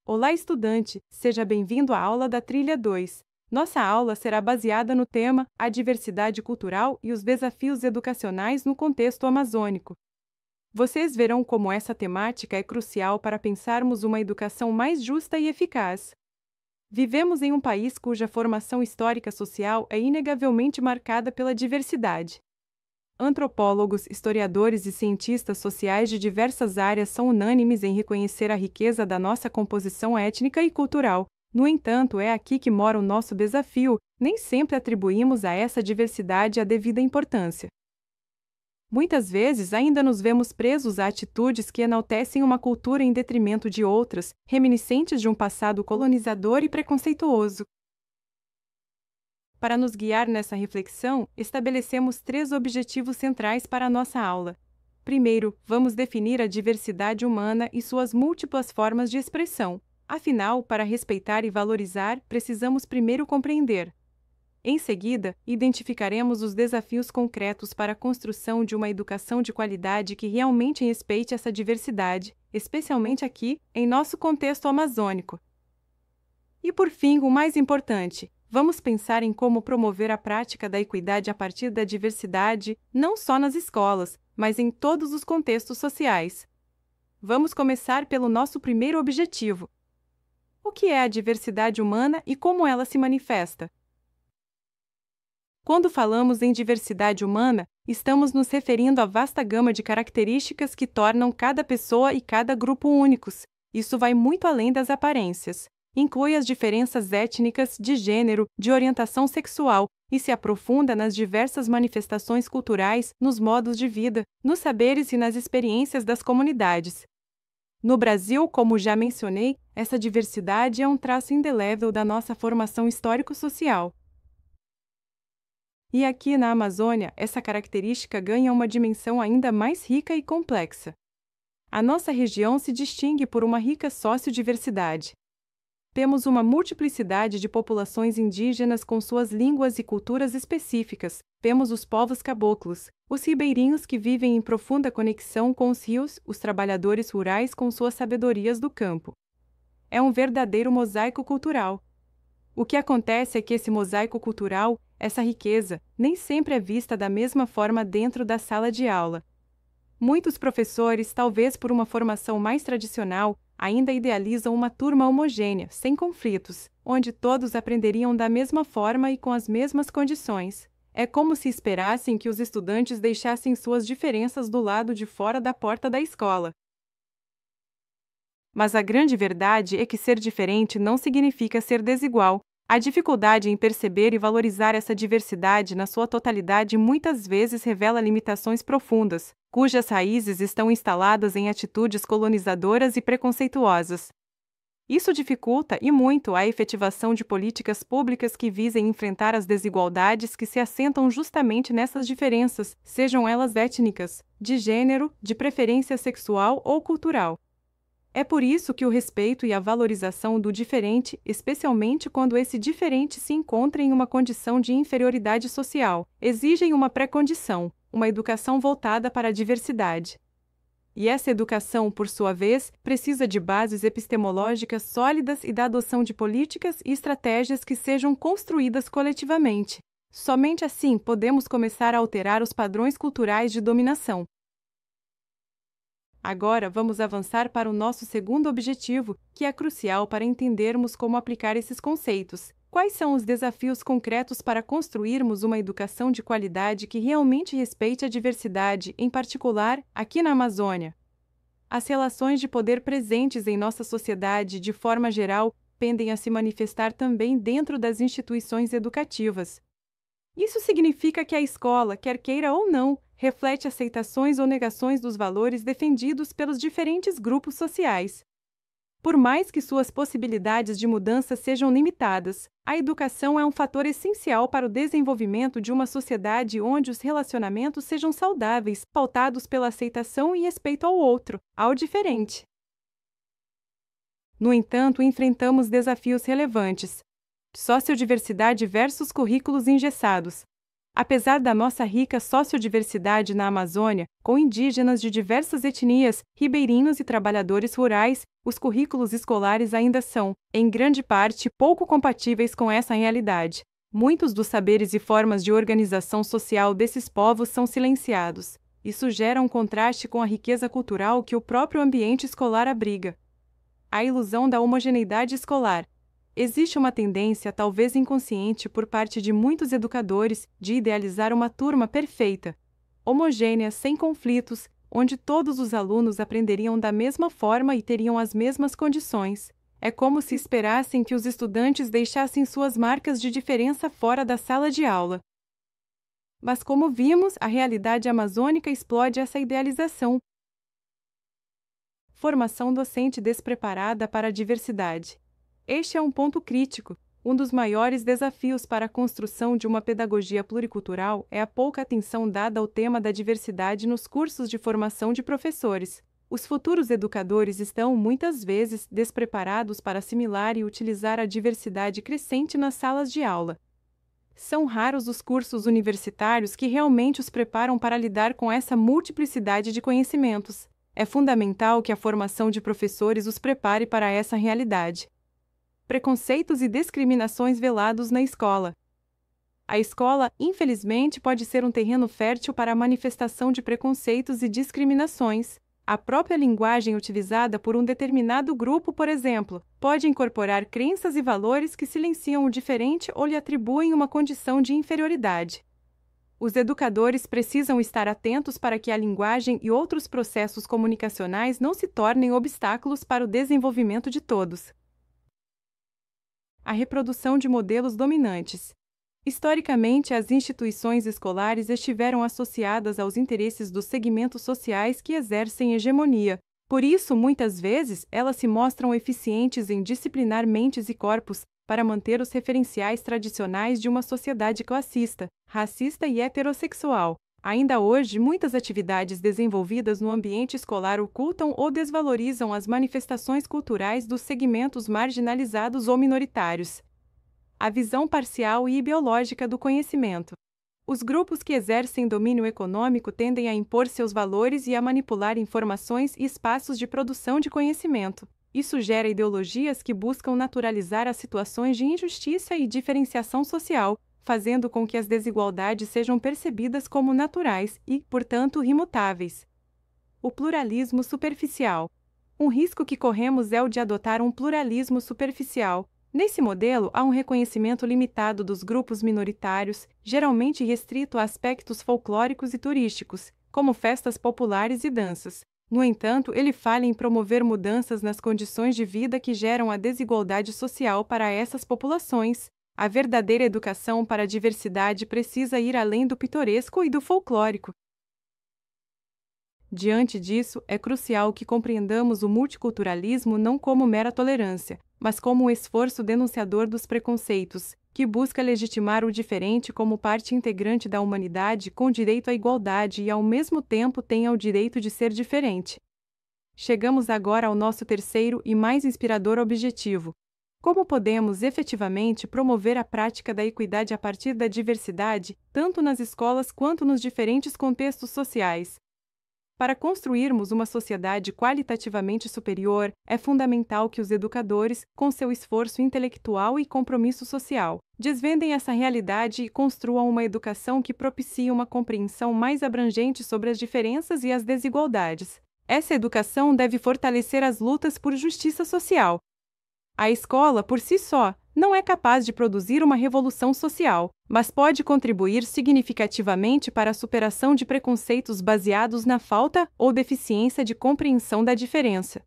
Olá, estudante! Seja bem-vindo à aula da Trilha 2. Nossa aula será baseada no tema A diversidade cultural e os desafios educacionais no contexto amazônico. Vocês verão como essa temática é crucial para pensarmos uma educação mais justa e eficaz. Vivemos em um país cuja formação histórica social é inegavelmente marcada pela diversidade. Antropólogos, historiadores e cientistas sociais de diversas áreas são unânimes em reconhecer a riqueza da nossa composição étnica e cultural. No entanto, é aqui que mora o nosso desafio: nem sempre atribuímos a essa diversidade a devida importância. Muitas vezes ainda nos vemos presos a atitudes que enaltecem uma cultura em detrimento de outras, reminiscentes de um passado colonizador e preconceituoso. Para nos guiar nessa reflexão, estabelecemos 3 objetivos centrais para a nossa aula. Primeiro, vamos definir a diversidade humana e suas múltiplas formas de expressão. Afinal, para respeitar e valorizar, precisamos primeiro compreender. Em seguida, identificaremos os desafios concretos para a construção de uma educação de qualidade que realmente respeite essa diversidade, especialmente aqui, em nosso contexto amazônico. E por fim, o mais importante, vamos pensar em como promover a prática da equidade a partir da diversidade, não só nas escolas, mas em todos os contextos sociais. Vamos começar pelo nosso primeiro objetivo. O que é a diversidade humana e como ela se manifesta? Quando falamos em diversidade humana, estamos nos referindo à vasta gama de características que tornam cada pessoa e cada grupo únicos. Isso vai muito além das aparências. Inclui as diferenças étnicas, de gênero, de orientação sexual e se aprofunda nas diversas manifestações culturais, nos modos de vida, nos saberes e nas experiências das comunidades. No Brasil, como já mencionei, essa diversidade é um traço indelével da nossa formação histórico-social. E aqui na Amazônia, essa característica ganha uma dimensão ainda mais rica e complexa. A nossa região se distingue por uma rica sociodiversidade. Temos uma multiplicidade de populações indígenas com suas línguas e culturas específicas. Temos os povos caboclos, os ribeirinhos que vivem em profunda conexão com os rios, os trabalhadores rurais com suas sabedorias do campo. É um verdadeiro mosaico cultural. O que acontece é que esse mosaico cultural, essa riqueza, nem sempre é vista da mesma forma dentro da sala de aula. Muitos professores, talvez por uma formação mais tradicional, ainda idealizam uma turma homogênea, sem conflitos, onde todos aprenderiam da mesma forma e com as mesmas condições. É como se esperassem que os estudantes deixassem suas diferenças do lado de fora da porta da escola. Mas a grande verdade é que ser diferente não significa ser desigual. A dificuldade em perceber e valorizar essa diversidade na sua totalidade muitas vezes revela limitações profundas, cujas raízes estão instaladas em atitudes colonizadoras e preconceituosas. Isso dificulta, e muito, a efetivação de políticas públicas que visem enfrentar as desigualdades que se assentam justamente nessas diferenças, sejam elas étnicas, de gênero, de preferência sexual ou cultural. É por isso que o respeito e a valorização do diferente, especialmente quando esse diferente se encontra em uma condição de inferioridade social, exigem uma pré-condição, uma educação voltada para a diversidade. E essa educação, por sua vez, precisa de bases epistemológicas sólidas e da adoção de políticas e estratégias que sejam construídas coletivamente. Somente assim podemos começar a alterar os padrões culturais de dominação. Agora vamos avançar para o nosso segundo objetivo, que é crucial para entendermos como aplicar esses conceitos. Quais são os desafios concretos para construirmos uma educação de qualidade que realmente respeite a diversidade, em particular, aqui na Amazônia? As relações de poder presentes em nossa sociedade, de forma geral, tendem a se manifestar também dentro das instituições educativas. Isso significa que a escola, quer queira ou não, reflete aceitações ou negações dos valores defendidos pelos diferentes grupos sociais. Por mais que suas possibilidades de mudança sejam limitadas, a educação é um fator essencial para o desenvolvimento de uma sociedade onde os relacionamentos sejam saudáveis, pautados pela aceitação e respeito ao outro, ao diferente. No entanto, enfrentamos desafios relevantes. Sociodiversidade versus currículos engessados. Apesar da nossa rica sociodiversidade na Amazônia, com indígenas de diversas etnias, ribeirinhos e trabalhadores rurais, os currículos escolares ainda são, em grande parte, pouco compatíveis com essa realidade. Muitos dos saberes e formas de organização social desses povos são silenciados. Isso gera um contraste com a riqueza cultural que o próprio ambiente escolar abriga. A ilusão da homogeneidade escolar. Existe uma tendência, talvez inconsciente, por parte de muitos educadores, de idealizar uma turma perfeita, homogênea, sem conflitos, onde todos os alunos aprenderiam da mesma forma e teriam as mesmas condições. É como se esperassem que os estudantes deixassem suas marcas de diferença fora da sala de aula. Mas, como vimos, a realidade amazônica explode essa idealização. Formação docente despreparada para a diversidade. Este é um ponto crítico. Um dos maiores desafios para a construção de uma pedagogia pluricultural é a pouca atenção dada ao tema da diversidade nos cursos de formação de professores. Os futuros educadores estão, muitas vezes, despreparados para assimilar e utilizar a diversidade crescente nas salas de aula. São raros os cursos universitários que realmente os preparam para lidar com essa multiplicidade de conhecimentos. É fundamental que a formação de professores os prepare para essa realidade. Preconceitos e discriminações velados na escola. A escola, infelizmente, pode ser um terreno fértil para a manifestação de preconceitos e discriminações. A própria linguagem utilizada por um determinado grupo, por exemplo, pode incorporar crenças e valores que silenciam o diferente ou lhe atribuem uma condição de inferioridade. Os educadores precisam estar atentos para que a linguagem e outros processos comunicacionais não se tornem obstáculos para o desenvolvimento de todos. A reprodução de modelos dominantes. Historicamente, as instituições escolares estiveram associadas aos interesses dos segmentos sociais que exercem hegemonia. Por isso, muitas vezes, elas se mostram eficientes em disciplinar mentes e corpos para manter os referenciais tradicionais de uma sociedade classista, racista e heterossexual. Ainda hoje, muitas atividades desenvolvidas no ambiente escolar ocultam ou desvalorizam as manifestações culturais dos segmentos marginalizados ou minoritários. A visão parcial e ideológica do conhecimento. Os grupos que exercem domínio econômico tendem a impor seus valores e a manipular informações e espaços de produção de conhecimento. Isso gera ideologias que buscam naturalizar as situações de injustiça e diferenciação social, fazendo com que as desigualdades sejam percebidas como naturais e, portanto, imutáveis. O pluralismo superficial. Um risco que corremos é o de adotar um pluralismo superficial. Nesse modelo, há um reconhecimento limitado dos grupos minoritários, geralmente restrito a aspectos folclóricos e turísticos, como festas populares e danças. No entanto, ele falha em promover mudanças nas condições de vida que geram a desigualdade social para essas populações. A verdadeira educação para a diversidade precisa ir além do pitoresco e do folclórico. Diante disso, é crucial que compreendamos o multiculturalismo não como mera tolerância, mas como um esforço denunciador dos preconceitos, que busca legitimar o diferente como parte integrante da humanidade com direito à igualdade e ao mesmo tempo tenha o direito de ser diferente. Chegamos agora ao nosso terceiro e mais inspirador objetivo. Como podemos efetivamente promover a prática da equidade a partir da diversidade, tanto nas escolas quanto nos diferentes contextos sociais? Para construirmos uma sociedade qualitativamente superior, é fundamental que os educadores, com seu esforço intelectual e compromisso social, desvendem essa realidade e construam uma educação que propicie uma compreensão mais abrangente sobre as diferenças e as desigualdades. Essa educação deve fortalecer as lutas por justiça social. A escola, por si só, não é capaz de produzir uma revolução social, mas pode contribuir significativamente para a superação de preconceitos baseados na falta ou deficiência de compreensão da diferença.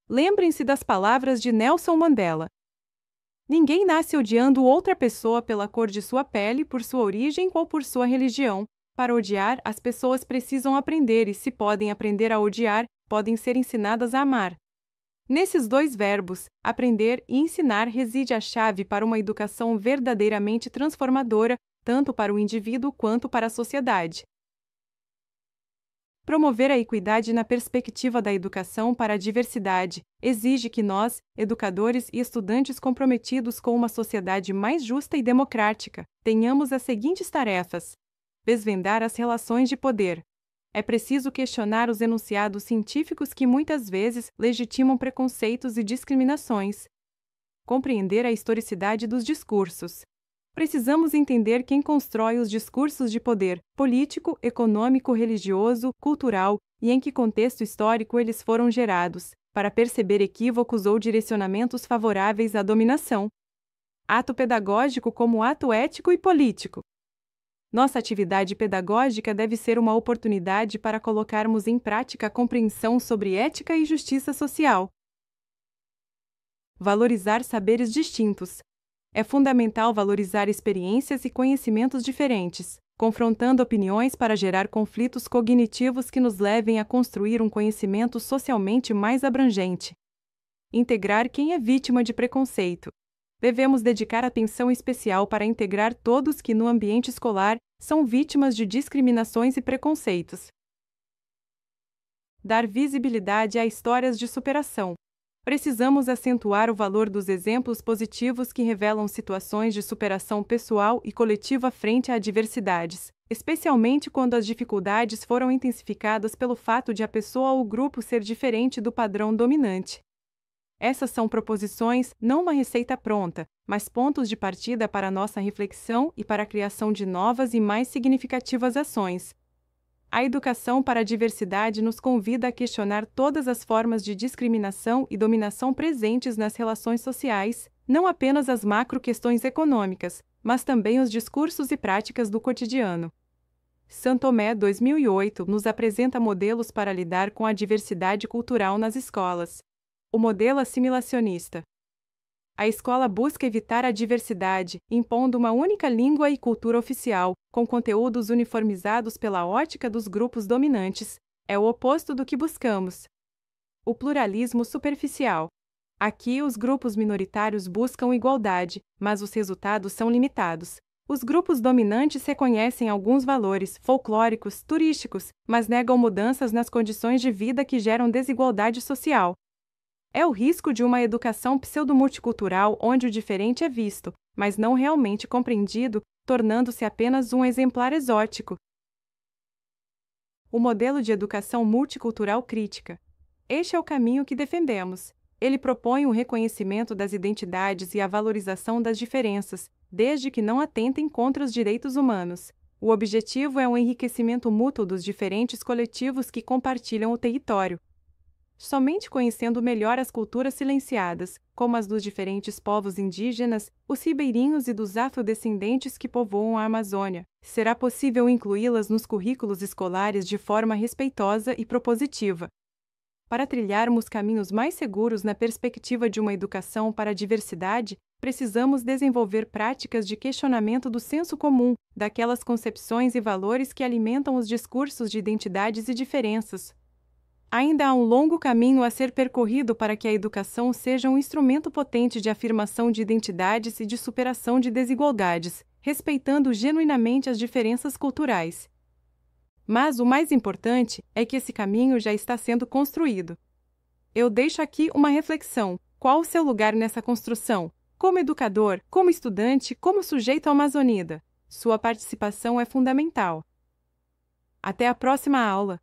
Lembrem-se das palavras de Nelson Mandela. Ninguém nasce odiando outra pessoa pela cor de sua pele, por sua origem ou por sua religião. Para odiar, as pessoas precisam aprender e, se podem aprender a odiar, podem ser ensinadas a amar. Nesses dois verbos, aprender e ensinar, reside a chave para uma educação verdadeiramente transformadora, tanto para o indivíduo quanto para a sociedade. Promover a equidade na perspectiva da educação para a diversidade exige que nós, educadores e estudantes comprometidos com uma sociedade mais justa e democrática, tenhamos as seguintes tarefas: desvendar as relações de poder. É preciso questionar os enunciados científicos que muitas vezes legitimam preconceitos e discriminações. Compreender a historicidade dos discursos. Precisamos entender quem constrói os discursos de poder político, econômico, religioso, cultural e em que contexto histórico eles foram gerados, para perceber equívocos ou direcionamentos favoráveis à dominação. Ato pedagógico como ato ético e político. Nossa atividade pedagógica deve ser uma oportunidade para colocarmos em prática a compreensão sobre ética e justiça social. Valorizar saberes distintos. É fundamental valorizar experiências e conhecimentos diferentes, confrontando opiniões para gerar conflitos cognitivos que nos levem a construir um conhecimento socialmente mais abrangente. Integrar quem é vítima de preconceito. Devemos dedicar atenção especial para integrar todos que, no ambiente escolar, são vítimas de discriminações e preconceitos. Dar visibilidade a histórias de superação. Precisamos acentuar o valor dos exemplos positivos que revelam situações de superação pessoal e coletiva frente a adversidades, especialmente quando as dificuldades foram intensificadas pelo fato de a pessoa ou grupo ser diferente do padrão dominante. Essas são proposições, não uma receita pronta, mas pontos de partida para nossa reflexão e para a criação de novas e mais significativas ações. A educação para a diversidade nos convida a questionar todas as formas de discriminação e dominação presentes nas relações sociais, não apenas as macro-questões econômicas, mas também os discursos e práticas do cotidiano. Santomé 2008 nos apresenta modelos para lidar com a diversidade cultural nas escolas. O modelo assimilacionista. A escola busca evitar a diversidade, impondo uma única língua e cultura oficial, com conteúdos uniformizados pela ótica dos grupos dominantes. É o oposto do que buscamos. O pluralismo superficial. Aqui, os grupos minoritários buscam igualdade, mas os resultados são limitados. Os grupos dominantes reconhecem alguns valores folclóricos, turísticos, mas negam mudanças nas condições de vida que geram desigualdade social. É o risco de uma educação pseudo-multicultural onde o diferente é visto, mas não realmente compreendido, tornando-se apenas um exemplar exótico. O modelo de educação multicultural crítica. Este é o caminho que defendemos. Ele propõe o reconhecimento das identidades e a valorização das diferenças, desde que não atentem contra os direitos humanos. O objetivo é o enriquecimento mútuo dos diferentes coletivos que compartilham o território. Somente conhecendo melhor as culturas silenciadas, como as dos diferentes povos indígenas, os ribeirinhos e dos afrodescendentes que povoam a Amazônia, será possível incluí-las nos currículos escolares de forma respeitosa e propositiva. Para trilharmos caminhos mais seguros na perspectiva de uma educação para a diversidade, precisamos desenvolver práticas de questionamento do senso comum, daquelas concepções e valores que alimentam os discursos de identidades e diferenças. Ainda há um longo caminho a ser percorrido para que a educação seja um instrumento potente de afirmação de identidades e de superação de desigualdades, respeitando genuinamente as diferenças culturais. Mas o mais importante é que esse caminho já está sendo construído. Eu deixo aqui uma reflexão: qual o seu lugar nessa construção? Como educador, como estudante, como sujeito amazonida? Sua participação é fundamental. Até a próxima aula!